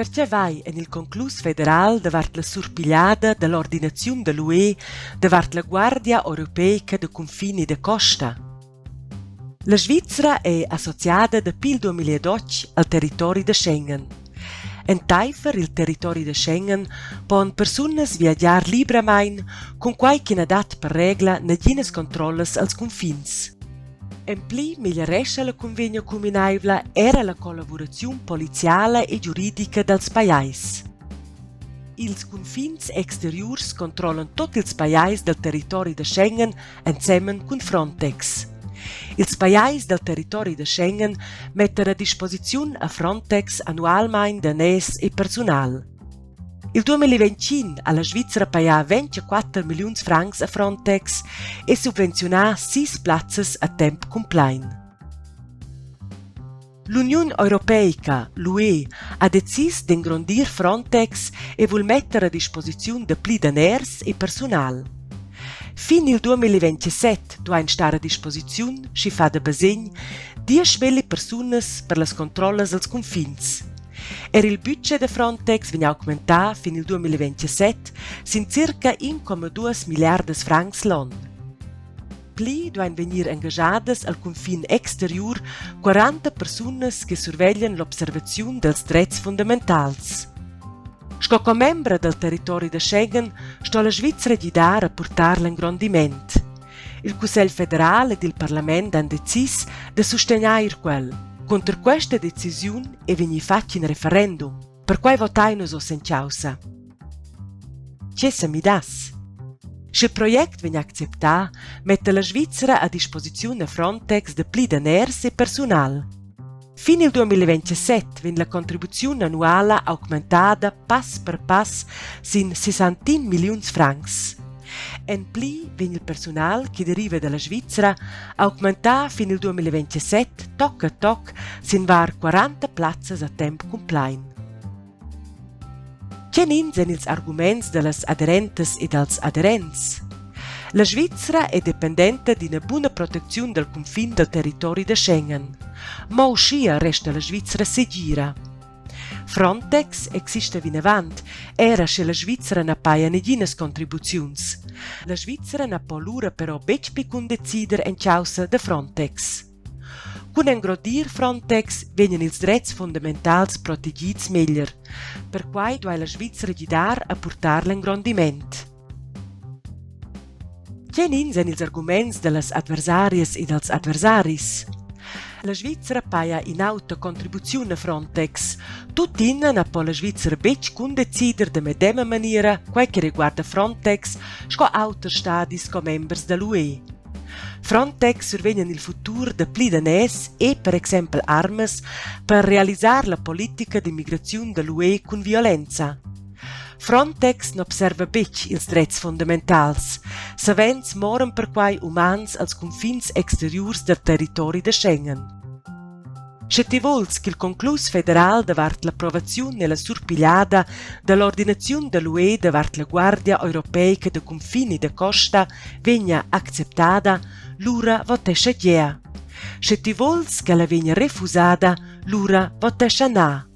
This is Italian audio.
Perché vai en il conclus federal davart la surpigliada dell'ordinazione dell'UE davart la Guardia Europeica de Confini de Costa. La Svizzera è associata da pil 2012 al territorio de Schengen. En taifer il territorio de Schengen pon personas viaggiar libramain con qualche dat per regla nadines controllas als confins. En pli migliorescha la convegno combinaivla era la collaborazione poliziale e giuridica dels pajais. Ils confins exteriors controllan tutti ils pajais del territorio de Schengen insieme con Frontex. Ils pajais del territorio de Schengen mettono a disposizione a Frontex annualmein danès e personal. Il 2025 alla Svizzera paga 24 milioni di francs a Frontex e subventiona 6 plazzas a tempo complein. L'Unione Europeica, l'UE, ha deciso di ingrandir Frontex e vuol mettere a disposizione de pli daners e personal. Fin il 2027 doin star a disposizione, si fa da basegn, 10.000 personas per las controllas als confins. Il budget de Frontex viene augmentat fin il 2027 sin circa 1,2 miliardi francs l'anno. Pli doin venir engagiadas al confin exterior 40 personas che survegliano l'observazione dels drets fundamentals. Sco come membra del territorio de Schengen sto la Svizzera guidare a portar l'ingrandiment. Il Consiglio federale ed il Parlamento hanno deciso di sostenere quel. Contro questa decisione è venuto fatto un referendum, per cui votaino so senchausa. Che se mi das? Se il progetto viene accettato, mette la Svizzera a disposizione Frontex de pli daners e personal. Fin il 2027 viene la contribuzione annuale aumentata pass per pass sin 60 milioni francs. En pli viene il personal che deriva dalla Svizzera augmentar fin il 2027 toc a toc sin var 40 plazzas a tempo complein. Quenin sen ils arguments dellas aderentes e dels aderents? La Svizzera è dipendente di una buona protezione del confine del territorio de Schengen, ma uscia resta la Svizzera segura. Frontex existe vinavant, era che la Svizzera na paia neginas contribuziuns. La Svizzera na po lura però bec picun decider en causa de Frontex. Cun engrodir Frontex venien ils drets fundamentals protegits meglier, per quai doi la Svizzera guidar a portar l'engrandiment. Quenin sen ils arguments de las adversarias e dels adversaris? La Svizzera paga in auta contribuzione a Frontex. Tutt'inna na po la Svizzera bec cun decider de medema maniera quai che riguarda Frontex sco auter stadis co members dell'UE. Frontex survegna nel futuro de pli danès e, per esempio, armas per realizzare la politica di migrazione dell'UE con violenza. Frontex n'observa bec ils drets fundamentals, savents moren per quai umans als confins exteriors del territorio de Schengen. Se ti vols che il conclus federal davart l'approvazione e la surpigliada dell'ordinazione dell'UE davart la Guardia Europeica de Confini de Costa vegna acceptada, l'ura votescha dia. Se ti vols che la vegna refusada, l'ura votescha na.